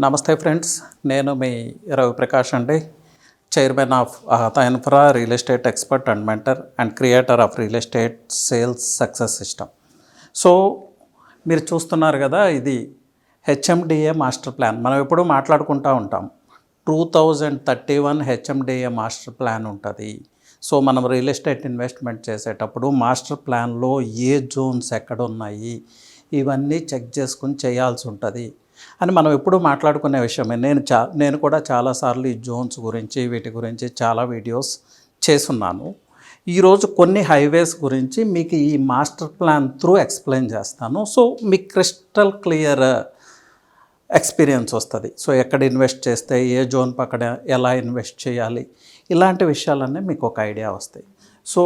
నమస్తే ఫ్రెండ్స్, నేను మీ రవిప్రకాష్ అండి, chairman of infra real estate expert and mentor and creator of real estate sales success system. So మీరు చూస్తున్నారు కదా, ఇది హెచ్ఎండిఏ మాస్టర్ ప్లాన్. మనం ఎప్పుడూ మాట్లాడుకుంటూ ఉంటాం. 2031 హెచ్ఎండిఏ మాస్టర్ ప్లాన్ ఉంటుంది. సో మనం రియల్ ఎస్టేట్ ఇన్వెస్ట్మెంట్ చేసేటప్పుడు మాస్టర్ ప్లాన్లో ఏ జోన్స్ ఎక్కడ ఉన్నాయి ఇవన్నీ చెక్ చేసుకుని చేయాల్సి ఉంటుంది అని మనం ఎప్పుడూ మాట్లాడుకునే విషయమే. నేను కూడా చాలాసార్లు ఈ జోన్స్ గురించి వీటి గురించి చాలా వీడియోస్ చేసున్నాను. ఈరోజు కొన్ని హైవేస్ గురించి మీకు ఈ మాస్టర్ ప్లాన్ త్రూ ఎక్స్ప్లెయిన్ చేస్తాను. సో మీకు క్రిస్టల్ క్లియర్ ఎక్స్పీరియన్స్ వస్తుంది. సో ఎక్కడ ఇన్వెస్ట్ చేస్తే ఏ జోన్ పక్కన ఎలా ఇన్వెస్ట్ చేయాలి, ఇలాంటి విషయాలన్నీ మీకు ఒక ఐడియా వస్తాయి. So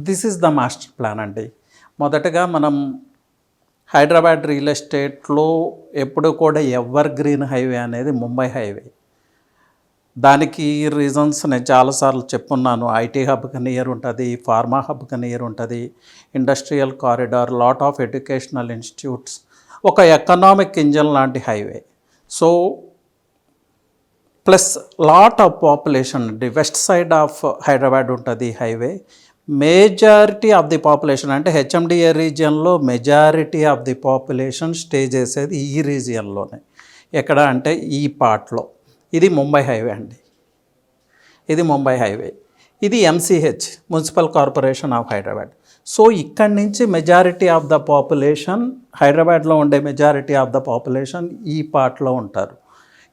this is the master plan అండి. మొదటగా మనం హైదరాబాద్ రియల్ ఎస్టేట్లో ఎప్పుడు కూడా ఎవర్ గ్రీన్ హైవే అనేది ముంబై హైవే. దానికి రీజన్స్ నేను చాలాసార్లు చెప్పున్నాను. ఐటీ హబ్కి నియర్ ఉంటుంది, ఫార్మా హబ్కి నియర్ ఉంటుంది, industrial corridor, lot of educational institutes, ఒక ఎకనామిక్ ఇంజన్ లాంటి highway. So plus lot of population అండి. వెస్ట్ సైడ్ ఆఫ్ హైదరాబాద్ ఉంటుంది highway. Majority of the population అంటే హెచ్ఎండిఏ రీజియన్లో majority of the population stay చేసేది ఈ రీజియన్లోనే. ఎక్కడ అంటే ఈ పార్ట్లో. ఇది ముంబై హైవే అండి. ఇది ముంబై హైవే. ఇది MCh, municipal corporation of Hyderabad. So ఇక్కడి నుంచి మెజారిటీ ఆఫ్ ద పాపులేషన్, హైదరాబాద్లో ఉండే మెజారిటీ ఆఫ్ ద పాపులేషన్ ఈ పార్ట్లో ఉంటారు.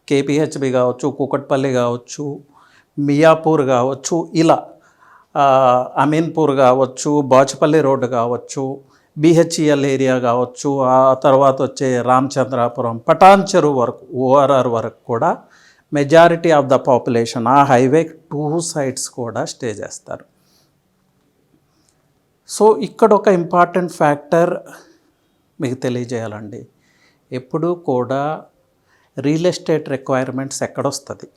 కేపీహెచ్బి కావచ్చు, కూకట్పల్లి కావచ్చు, మియాపూర్ కావచ్చు, ఇలా అమీన్పూర్ కావచ్చు, బాచుపల్లి రోడ్డు కావచ్చు, బిహెచ్ఈఎల్ ఏరియా కావచ్చు, ఆ తర్వాత వచ్చే రామచంద్రాపురం, పటాన్ చెరువు వరకు, ఓఆర్ఆర్ వరకు కూడా మెజారిటీ ఆఫ్ ద పాపులేషన్ ఆ హైవే 2 సైడ్స్ కూడా స్టే చేస్తారు. సో ఇక్కడ ఒక ఇంపార్టెంట్ ఫ్యాక్టర్ మీకు తెలియజేయాలండి. ఎప్పుడూ కూడా రియల్ ఎస్టేట్ రిక్వైర్మెంట్స్ ఎక్కడొస్తుంది,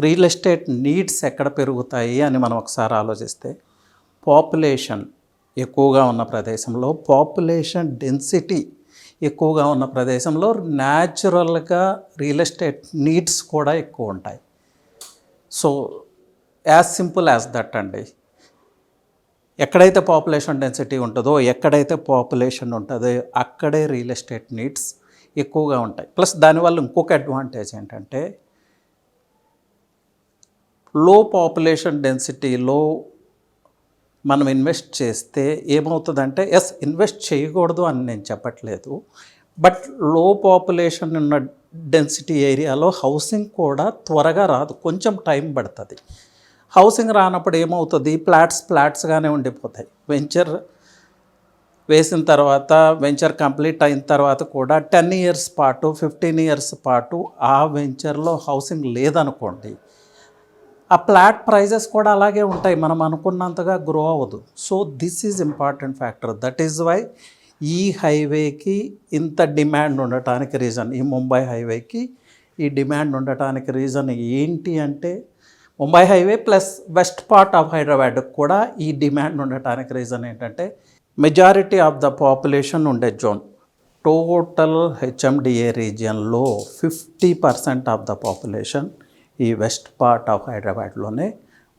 రియల్ ఎస్టేట్ నీడ్స్ ఎక్కడ పెరుగుతాయి అని మనం ఒకసారి ఆలోచిస్తే, పాపులేషన్ ఎక్కువగా ఉన్న ప్రదేశంలో, పాపులేషన్ డెన్సిటీ ఎక్కువగా ఉన్న ప్రదేశంలో న్యాచురల్గా రియల్ ఎస్టేట్ నీడ్స్ కూడా ఎక్కువ ఉంటాయి. So as simple as that అండి. ఎక్కడైతే పాపులేషన్ డెన్సిటీ ఉంటుందో, ఎక్కడైతే పాపులేషన్ ఉంటుందో అక్కడే రియల్ ఎస్టేట్ నీడ్స్ ఎక్కువగా ఉంటాయి. ప్లస్ దానివల్ల ఇంకొక అడ్వాంటేజ్ ఏంటంటే, లో పాపులేషన్ డెన్సిటీలో మనం ఇన్వెస్ట్ చేస్తే ఏమవుతుందంటే, ఇన్వెస్ట్ చేయకూడదు అని నేను చెప్పట్లేదు, బట్ లో పాపులేషన్ ఉన్న డెన్సిటీ ఏరియాలో హౌసింగ్ కూడా త్వరగా రాదు, కొంచెం టైం పడుతుంది. హౌసింగ్ రానప్పుడు ఏమవుతుంది, ఫ్లాట్స్గానే ఉండిపోతాయి. వెంచర్ వేసిన తర్వాత, వెంచర్ కంప్లీట్ అయిన తర్వాత కూడా 10 ఇయర్స్ పాటు, 15 ఇయర్స్ పాటు ఆ వెంచర్లో హౌసింగ్ లేదనుకోండి, ఆ ఫ్లాట్ ప్రైజెస్ కూడా అలాగే ఉంటాయి, మనం అనుకున్నంతగా గ్రో అవ్వదు. So this is important factor. That is why ఈ హైవేకి ఇంత డిమాండ్ ఉండటానికి రీజన్, ఈ ముంబై హైవేకి ఈ డిమాండ్ ఉండటానికి రీజన్ ఏంటి అంటే, Mumbai highway plus west part of Hyderabad కూడా ఈ డిమాండ్ ఉండటానికి రీజన్ ఏంటంటే, మెజారిటీ ఆఫ్ ద పాపులేషన్ ఉండే జోన్. టోటల్ హెచ్ఎండిఏ రీజియన్లో 50% ఆఫ్ ద పాపులేషన్ ఈ వెస్ట్ పార్ట్ ఆఫ్ హైదరాబాద్లోనే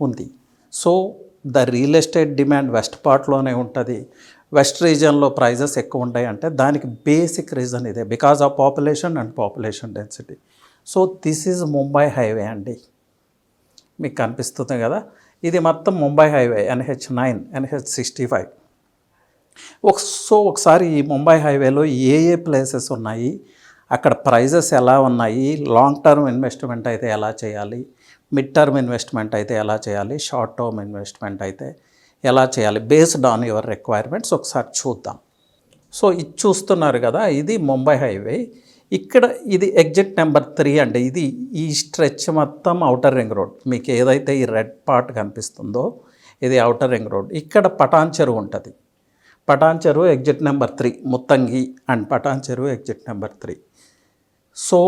ఉంది. So the real estate demand west పార్ట్లోనే ఉంటుంది. వెస్ట్ రీజియన్లో ప్రైజెస్ ఎక్కువ ఉంటాయి అంటే దానికి బేసిక్ రీజన్ ఇదే, because of population and population density. So this is Mumbai highway అండి. మీకు కనిపిస్తుంది కదా, ఇది మొత్తం Mumbai highway, NH9, NH65. So ఒకసారి ఈ ముంబై హైవేలో ఏ ప్లేసెస్ ఉన్నాయి, అక్కడ ప్రైజెస్ ఎలా ఉన్నాయి, లాంగ్ టర్మ్ ఇన్వెస్ట్మెంట్ అయితే ఎలా చేయాలి, మిడ్ టర్మ్ ఇన్వెస్ట్మెంట్ అయితే ఎలా చేయాలి, షార్ట్ టర్మ్ ఇన్వెస్ట్మెంట్ అయితే ఎలా చేయాలి, బేస్డ్ ఆన్ యువర్ రిక్వైర్మెంట్స్ ఒకసారి చూద్దాం. సో ఇది చూస్తున్నారు కదా, ఇది ముంబై హైవే. ఇక్కడ ఇది ఎగ్జిట్ నెంబర్ 3 అండి. ఇది ఈ స్ట్రెచ్ మొత్తం ఔటర్ రింగ్ రోడ్. మీకు ఏదైతే ఈ రెడ్ పార్ట్ కనిపిస్తుందో ఇది ఔటర్ రింగ్ రోడ్. ఇక్కడ పటాన్ చెరువు ఉంటుంది. Patancheru exit number 3, Muthangi and Patancheru exit number 3. So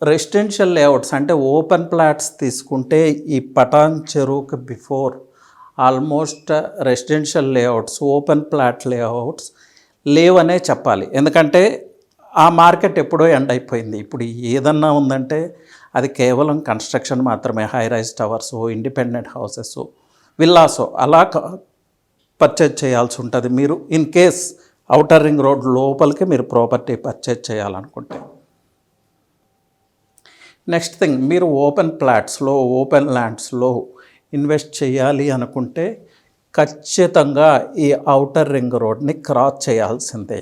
residential layouts అంటే ఓపెన్ ప్లాట్స్ తీసుకుంటే ఈ పటాన్ చెరువుకి before almost residential layouts, open plot layouts లేవనే చెప్పాలి. ఎందుకంటే ఆ మార్కెట్ ఎప్పుడో ఎండ్ అయిపోయింది. ఇప్పుడు ఏదన్నా ఉందంటే అది కేవలం కన్స్ట్రక్షన్ మాత్రమే. High rise towers, independent houses, villas అలా పర్చేజ్ చేయాల్సి ఉంటుంది. మీరు in case outer ring road లోపలికి మీరు ప్రాపర్టీ పర్చేజ్ చేయాలనుకుంటే. నెక్స్ట్ థింగ్, మీరు ఓపెన్ ప్లాట్స్లో, ఓపెన్ ల్యాండ్స్లో ఇన్వెస్ట్ చేయాలి అనుకుంటే ఖచ్చితంగా ఈ ఔటర్ రింగ్ రోడ్ని క్రాస్ చేయాల్సిందే.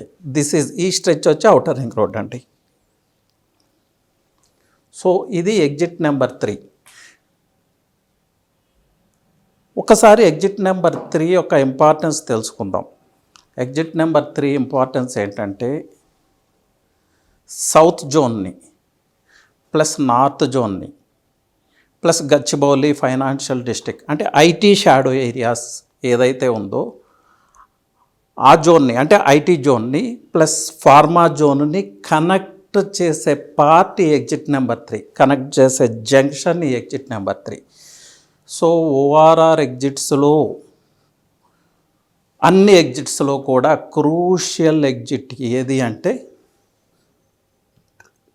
ఈ స్ట్రెచ్ వచ్చి ఔటర్ రింగ్ రోడ్ అండి. సో ఇది ఎగ్జిట్ నెంబర్ 3. ఒకసారి ఎగ్జిట్ నెంబర్ 3 యొక్క ఇంపార్టెన్స్ తెలుసుకుందాం. ఎగ్జిట్ నెంబర్ 3 ఇంపార్టెన్స్ ఏంటంటే సౌత్ జోన్ని ప్లస్ నార్త్ జోన్ని ప్లస్ గచ్చిబౌలి ఫైనాన్షియల్ డిస్ట్రిక్ట్, అంటే ఐటీ షాడో ఏరియాస్ ఏదైతే ఉందో ఆ జోన్ని, అంటే ఐటీ జోన్ని ప్లస్ ఫార్మా జోన్ని కనెక్ట్ చేసే పార్ట్ ఎగ్జిట్ నెంబర్ 3, కనెక్ట్ చేసే జంక్షన్ ఈ ఎగ్జిట్ నెంబర్ 3. సో ఓఆర్ఆర్ ఎగ్జిట్స్లో అన్ని ఎగ్జిట్స్లో కూడా క్రూషియల్ ఎగ్జిట్ ఏది అంటే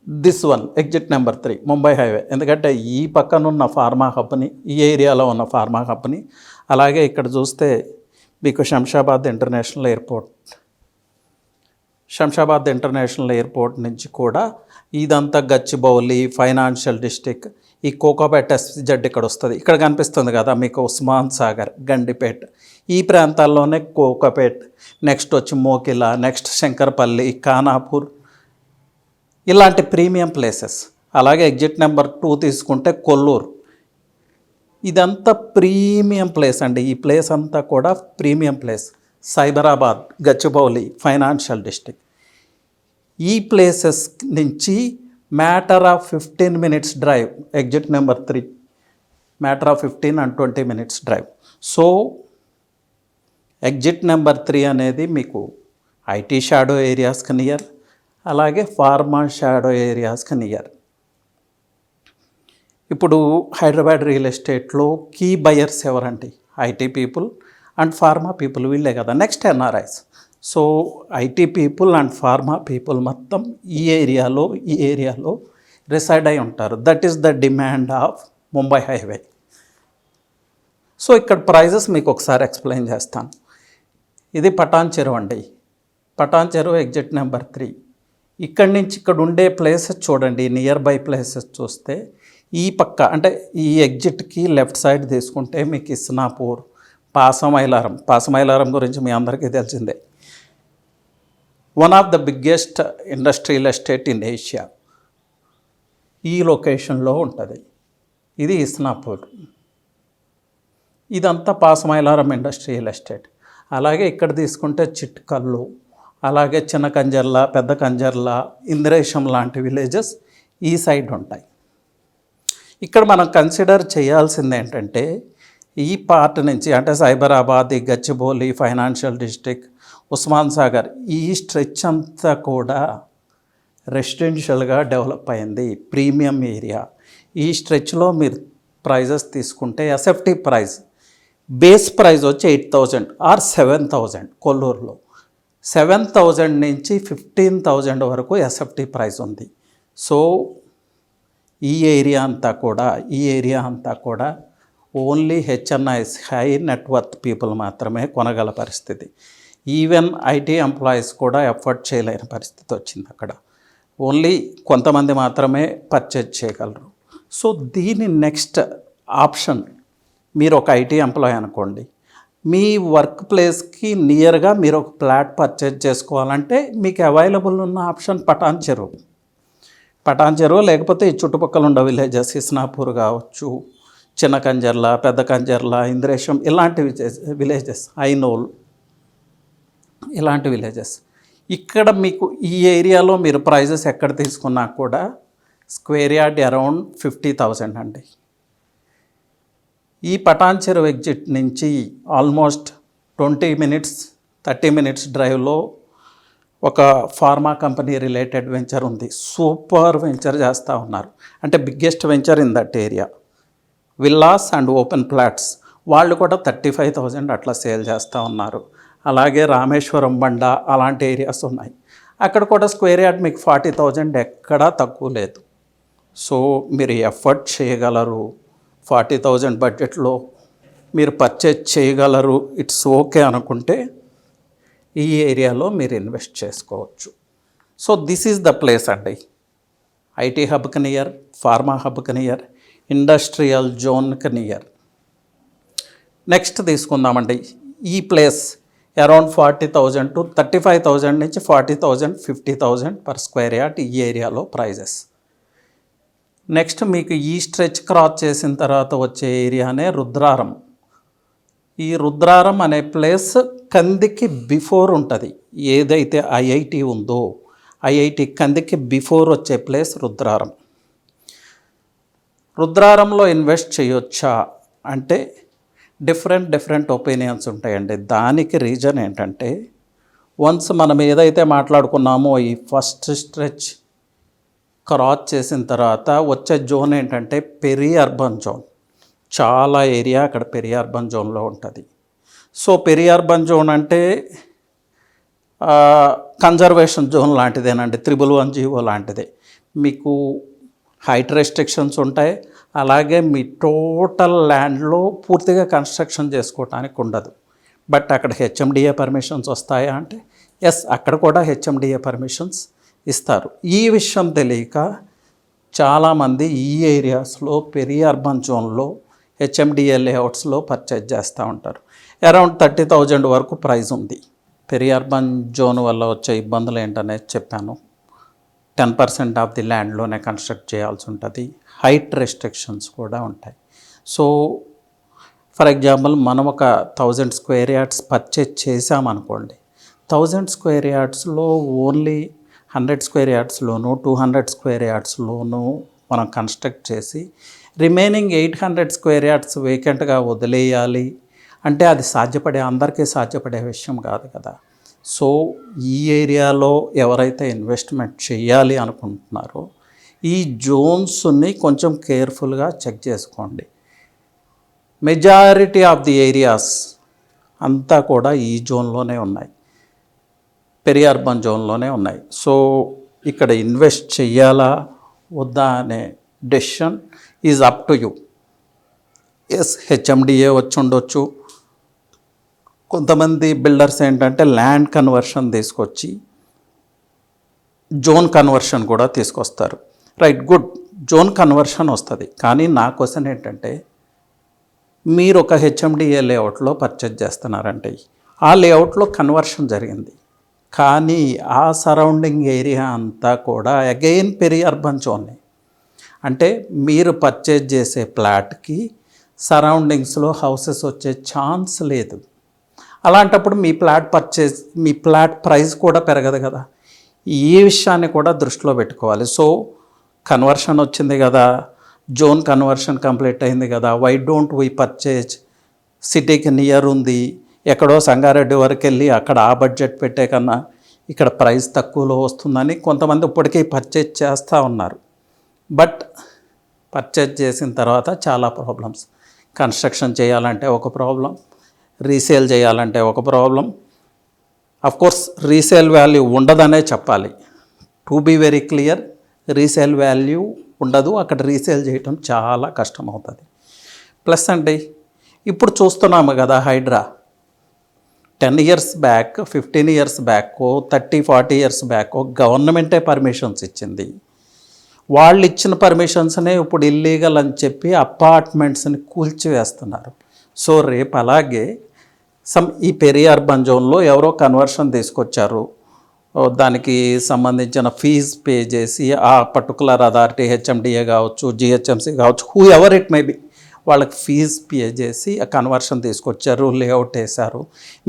this one, exit number 3, Mumbai highway. ఎందుకంటే ఈ పక్కనున్న ఫార్మా హబ్ని, ఈ ఏరియాలో ఉన్న ఫార్మా హబ్ని, అలాగే ఇక్కడ చూస్తే మీకు శంషాబాద్ ఇంటర్నేషనల్ ఎయిర్పోర్ట్ నుంచి కూడా ఇదంతా గచ్చిబౌలి ఫైనాన్షియల్ డిస్ట్రిక్ట్, ఈ కోకాపేట ఎస్జెడ్ ఇక్కడ వస్తుంది. ఇక్కడ కనిపిస్తుంది కదా మీకు ఉస్మాన్ సాగర్, గండిపేట్, ఈ ప్రాంతాల్లోనే కోకాపేట్, నెక్స్ట్ వచ్చి మోకిలా, నెక్స్ట్ శంకర్పల్లి, ఖానాపూర్, ఇలాంటి ప్రీమియం ప్లేసెస్. అలాగే ఎగ్జిట్ నెంబర్ 2 తీసుకుంటే కొల్లూరు, ఇదంతా ప్రీమియం ప్లేస్ అండి. ఈ ప్లేస్ అంతా కూడా premium place. Cyberabad, Gachibowli financial district, ఈ ప్లేసెస్ నుంచి matter of 15 minutes drive. Exit number 3 matter of 15 and 20 minutes drive. So exit number 3 అనేది మీకు ఐటీ షాడో ఏరియాస్కి నియర్, అలాగే ఫార్మా షాడో ఏరియాస్కి నియర్. ఇప్పుడు హైదరాబాద్ రియల్ ఎస్టేట్లో కీ బయర్స్ ఎవరండి? IT people and pharma people, వీళ్ళే కదా. Next NRIs. So IT people and pharma people మొత్తం ఈ ఏరియాలో రిసైడ్ అయి ఉంటారు. That is the demand of Mumbai highway. So ఇక్కడ ప్రైజెస్ మీకు ఒకసారి ఎక్స్ప్లెయిన్ చేస్తాను. ఇది పటాన్ చెరువు అండి. పటాన్ చెరువు ఎగ్జిట్ నెంబర్ 3. ఇక్కడి నుంచి ఇక్కడ ఉండే ప్లేసెస్ చూడండి, నియర్ బై ప్లేసెస్ చూస్తే ఈ పక్క, అంటే ఈ ఎగ్జిట్కి లెఫ్ట్ సైడ్ తీసుకుంటే మీకు ఇస్నాపూర్, పాసమైలారం గురించి మీ అందరికీ తెలిసిందే. One of the biggest industrial estate in Asia ఈ లొకేషన్లో ఉంటుంది. ఇది ఇస్నాపూర్, ఇదంతా పాసమైలారం ఇండస్ట్రియల్ ఎస్టేట్. అలాగే ఇక్కడ తీసుకుంటే చిట్కల్లు, అలాగే చిన్న కంజర్ల, పెద్ద కంజర్ల, ఇంద్రేశం లాంటి విలేజెస్ ఈ సైడ్ ఉంటాయి. ఇక్కడ మనం కన్సిడర్ చేయాల్సింది ఏంటంటే ఈ పార్ట్ నుంచి, అంటే సైబరాబాద్, గచ్చిబౌలి ఫైనాన్షియల్ డిస్ట్రిక్ట్, ఉస్మాన్ సాగర్, ఈ స్ట్రెచ్ అంతా కూడా రెసిడెన్షియల్గా డెవలప్ అయింది, ప్రీమియం ఏరియా. ఈ స్ట్రెచ్లో మీరు ప్రైజెస్ తీసుకుంటే ఎస్ఎఫ్టీ ప్రైస్, బేస్ ప్రైస్ వచ్చి 8,000 ఆర్ 7,000. కొల్లూరులో 7,000 నుంచి 15,000 వరకు ఎస్ఎఫ్టీ ప్రైస్ ఉంది. సో ఈ ఏరియా అంతా కూడా only HNIs, high net worth people మాత్రమే కొనగల పరిస్థితి. ఈవెన్ ఐటీ ఎంప్లాయీస్ కూడా ఎఫర్ట్ చేయలేని పరిస్థితి వచ్చింది. అక్కడ ఓన్లీ కొంతమంది మాత్రమే పర్చేజ్ చేయగలరు. సో దీని నెక్స్ట్ ఆప్షన్, మీరు ఒక ఐటీ ఎంప్లాయీ అనుకోండి, మీ వర్క్ ప్లేస్కి నియర్గా మీరు ఒక ఫ్లాట్ పర్చేజ్ చేసుకోవాలంటే మీకు అవైలబుల్ ఉన్న ఆప్షన్ పటాన్ చెరువు, లేకపోతే ఈ చుట్టుపక్కల ఉన్న విలేజెస్, ఇస్నాపూర్ కావచ్చు, చిన్న కంజర్ల, పెద్ద కంజర్ల, ఇంద్రేశం, ఇలాంటి విలేజెస్, ఐనోల్, ఇలాంటి విలేజెస్. ఇక్కడ మీకు ఈ ఏరియాలో మీరు ప్రైజెస్ ఎక్కడ తీసుకున్నా కూడా స్క్వేర్ యార్డ్ అరౌండ్ 50,000 అండి. ఈ పటాన్ చెరువు ఎగ్జిట్ నుంచి ఆల్మోస్ట్ 20 minutes 30 minutes డ్రైవ్లో ఒక ఫార్మా కంపెనీ రిలేటెడ్ వెంచర్ ఉంది. సూపర్ వెంచర్ చేస్తూ ఉన్నారు, అంటే biggest venture in that area. Villas and open plots, వాళ్ళు కూడా 35,000 అట్లా సేల్ చేస్తూ ఉన్నారు. అలాగే రామేశ్వరం బండ, అలాంటి ఏరియాస్ ఉన్నాయి. అక్కడ కూడా స్క్వేర్ యార్డ్ మీకు 40,000 ఎక్కడా తక్కువ లేదు. సో మీరు ఎఫర్ట్ చేయగలరు, 40,000 బడ్జెట్లో మీరు పర్చేజ్ చేయగలరు, ఇట్స్ ఓకే అనుకుంటే ఈ ఏరియాలో మీరు ఇన్వెస్ట్ చేసుకోవచ్చు. So this is the place అండి. ఐటీ హబ్కి నియర్, ఫార్మా హబ్కి నియర్, ఇండస్ట్రియల్ జోన్కి నియర్. నెక్స్ట్ తీసుకుందామండి. ఈ ప్లేస్ అరౌండ్ 40,000 to 35,000 నుంచి 40,000, 50,000 పర్ స్క్వేర్ యార్డ్ ఈ ఏరియాలో ప్రైజెస్. నెక్స్ట్ మీకు ఈ స్ట్రెచ్ క్రాస్ చేసిన తర్వాత వచ్చే ఏరియానే రుద్రారం. ఈ రుద్రారం అనే ప్లేస్ కందికి బిఫోర్ ఉంటుంది. ఏదైతే ఐఐటి ఉందో ఐఐటి కందికి బిఫోర్ వచ్చే ప్లేస్ రుద్రారం. రుద్రారంలో ఇన్వెస్ట్ చేయొచ్చా అంటే డిఫరెంట్ ఒపీనియన్స్ ఉంటాయండి. దానికి రీజన్ ఏంటంటే వన్స్ మనం ఏదైతే మాట్లాడుకున్నామో ఈ ఫస్ట్ స్ట్రెచ్ క్రాస్ చేసిన తర్వాత వచ్చే జోన్ ఏంటంటే పెరి అర్బన్ జోన్. చాలా ఏరియా అక్కడ పెరి అర్బన్ జోన్లో ఉంటుంది. సో పెరి అర్బన్ జోన్ అంటే కన్జర్వేషన్ జోన్ లాంటిదేనండి, 311 లాంటిదే. మీకు హైట్ రెస్ట్రిక్షన్స్ ఉంటాయి, అలాగే మీ టోటల్ ల్యాండ్లో పూర్తిగా కన్స్ట్రక్షన్ చేసుకోవడానికి ఉండదు. బట్ అక్కడ హెచ్ఎండిఏ పర్మిషన్స్ వస్తాయా అంటే ఎస్, అక్కడ కూడా హెచ్ఎండిఏ పర్మిషన్స్ ఇస్తారు. ఈ విషయం తెలియక చాలామంది ఈ ఏరియాస్లో పెరి అర్బన్ జోన్లో హెచ్ఎండిఏ లేఅవుట్స్లో పర్చేజ్ చేస్తూ ఉంటారు. అరౌండ్ 30,000 వరకు ప్రైస్ ఉంది. పెరి అర్బన్ జోన్ వల్ల వచ్చే ఇబ్బందులు ఏంటనేది చెప్పాను. 10% ఆఫ్ ది ల్యాండ్లోనే కన్స్ట్రక్ట్ చేయాల్సి ఉంటుంది. హైట్ రెస్ట్రిక్షన్స్ కూడా ఉంటాయి. సో ఫర్ ఎగ్జాంపుల్ మనం ఒక 1000 స్క్వేర్ యార్డ్స్ పర్చేజ్ చేసామనుకోండి, 1000 స్క్వేర్ యార్డ్స్లో ఓన్లీ 100 స్క్వేర్ యార్డ్స్లోను 200 స్క్వేర్ యార్డ్స్లోనూ మనం కన్స్ట్రక్ట్ చేసి రిమైనింగ్ 800 స్క్వేర్ యార్డ్స్ వేకెంట్గా వదిలేయాలి అంటే అది అందరికీ సాధ్యపడే విషయం కాదు కదా. సో ఈ ఏరియాలో ఎవరైతే ఇన్వెస్ట్మెంట్ చేయాలి అనుకుంటున్నారో ఈ జోన్స్ని కొంచెం కేర్ఫుల్గా చెక్ చేసుకోండి. మెజారిటీ ఆఫ్ ది ఏరియాస్ అంతా కూడా ఈ జోన్లోనే ఉన్నాయి, పెరి అర్బన్ జోన్లోనే ఉన్నాయి. సో ఇక్కడ ఇన్వెస్ట్ చెయ్యాలా వద్దా అనే decision is up to you. Yes, HMDA వచ్చి ఉండొచ్చు. కొంతమంది బిల్డర్స్ ఏంటంటే ల్యాండ్ కన్వర్షన్ తీసుకొచ్చి జోన్ కన్వర్షన్ కూడా తీసుకొస్తారు. రైట్, గుడ్, జోన్ కన్వర్షన్ వస్తుంది. కానీ నా క్వశ్చన్ ఏంటంటే మీరు ఒక హెచ్ఎండిఏ లేఅవుట్లో పర్చేజ్ చేస్తున్నారంటే ఆ లేఅవుట్లో కన్వర్షన్ జరిగింది, కానీ ఆ సరౌండింగ్ ఏరియా అంతా కూడా అగైన్ పెరి అర్బన్ జోన్నే. అంటే మీరు పర్చేజ్ చేసే ప్లాట్కి సరౌండింగ్స్లో హౌసెస్ వచ్చే ఛాన్స్ లేదు. అలాంటప్పుడు మీ ప్లాట్ ప్రైస్ కూడా పెరగదు కదా. ఈ విషయాన్ని కూడా దృష్టిలో పెట్టుకోవాలి. సో కన్వర్షన్ వచ్చింది కదా, జోన్ కన్వర్షన్ కంప్లీట్ అయింది కదా, వై డోంట్ వీ పర్చేజ్, సిటీకి నియర్ ఉంది, ఎక్కడో సంగారెడ్డి వరకు వెళ్ళి అక్కడ ఆ బడ్జెట్ పెట్టే కన్నా ఇక్కడ ప్రైస్ తక్కువలో వస్తుందని కొంతమంది ఇప్పటికీ పర్చేజ్ చేస్తూ ఉన్నారు. బట్ పర్చేజ్ చేసిన తర్వాత చాలా ప్రాబ్లమ్స్. కన్స్ట్రక్షన్ చేయాలంటే ఒక ప్రాబ్లం, రీసేల్ చేయాలంటే ఒక ప్రాబ్లం. అఫ్కోర్స్ రీసేల్ వాల్యూ ఉండదనే చెప్పాలి. To be very clear, resale value ఉండదు, అక్కడ రీసేల్ చేయటం చాలా కష్టం అవుతుంది. ప్లస్ అండి ఇప్పుడు చూస్తున్నాము కదా, Hydraa 10 years back, 15 years back, 30-40 years back గవర్నమెంటే పర్మిషన్స్ ఇచ్చింది. వాళ్ళు ఇచ్చిన పర్మిషన్స్నే ఇప్పుడు ఇల్లీగల్ అని చెప్పి అపార్ట్మెంట్స్ని కూల్చివేస్తున్నారు. సో రేపు అలాగే ఈ పెరి అర్బన్ జోన్లో ఎవరో కన్వర్షన్ తీసుకొచ్చారు, దానికి సంబంధించిన ఫీజు పే చేసి ఆ పర్టికులర్ అథారిటీ హెచ్ఎండిఏ కావచ్చు, జిహెచ్ఎంసీ కావచ్చు, who ever it may be, వాళ్ళకి ఫీజు పే చేసి ఆ కన్వర్షన్ తీసుకొచ్చారు, లేఅవుట్ వేశారు,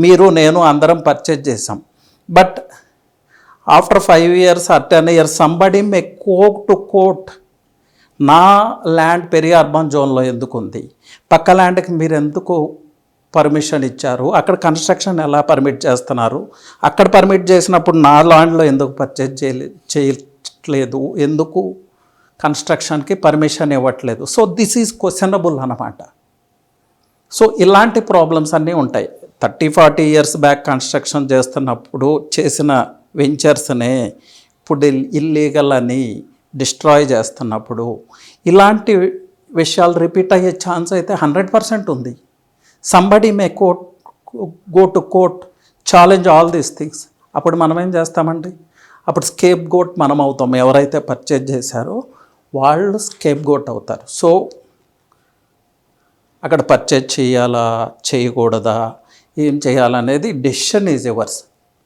మీరు నేను అందరం పర్చేజ్ చేసాం. But after 5 years or 10 years somebody May court to court, నా ల్యాండ్ పెరి అర్బన్ జోన్లో ఎందుకు ఉంది, పక్క ల్యాండ్కి మీరు ఎందుకు పర్మిషన్ ఇచ్చారు, అక్కడ కన్స్ట్రక్షన్ ఎలా పర్మిట్ చేస్తున్నారు, అక్కడ పర్మిట్ చేసినప్పుడు నా ల్యాండ్లో ఎందుకు పర్చేజ్ చేయట్లేదు, ఎందుకు కన్స్ట్రక్షన్కి పర్మిషన్ ఇవ్వట్లేదు. సో దిస్ ఈజ్ క్వశ్చనబుల్ అన్నమాట. సో ఇలాంటి ప్రాబ్లమ్స్ అన్నీ ఉంటాయి. 30-40 years బ్యాక్ కన్స్ట్రక్షన్ చేస్తున్నప్పుడు చేసిన వెంచర్స్నే ఇప్పుడు ఇల్లీగల్ అని డిస్ట్రాయ్ చేస్తున్నప్పుడు ఇలాంటి విషయాలు రిపీట్ అయ్యే ఛాన్స్ అయితే 100% ఉంది. Somebody may go to court challenge all these things. అప్పుడు మనం ఏం చేస్తామండి, అప్పుడు స్కేప్ గోట్ మనం అవుతాం. ఎవరైతే పర్చేజ్ చేశారో వాళ్ళు స్కేప్ గోట్ అవుతారు. సో అక్కడ పర్చేజ్ చేయాలా చేయకూడదా ఏం చేయాలనేది డెసిషన్ ఈజ్ ఎవర్స్.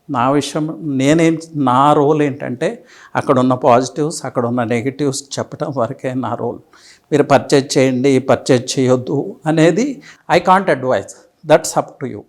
నా విషయం నా రోల్ ఏంటంటే అక్కడ ఉన్న పాజిటివ్స్ అక్కడ ఉన్న నెగిటివ్స్ చెప్పడం వరకే నా రోల్. మీరు పర్చేజ్ చేయండి పర్చేజ్ చేయొద్దు అనేది I can't advise, that's up to you.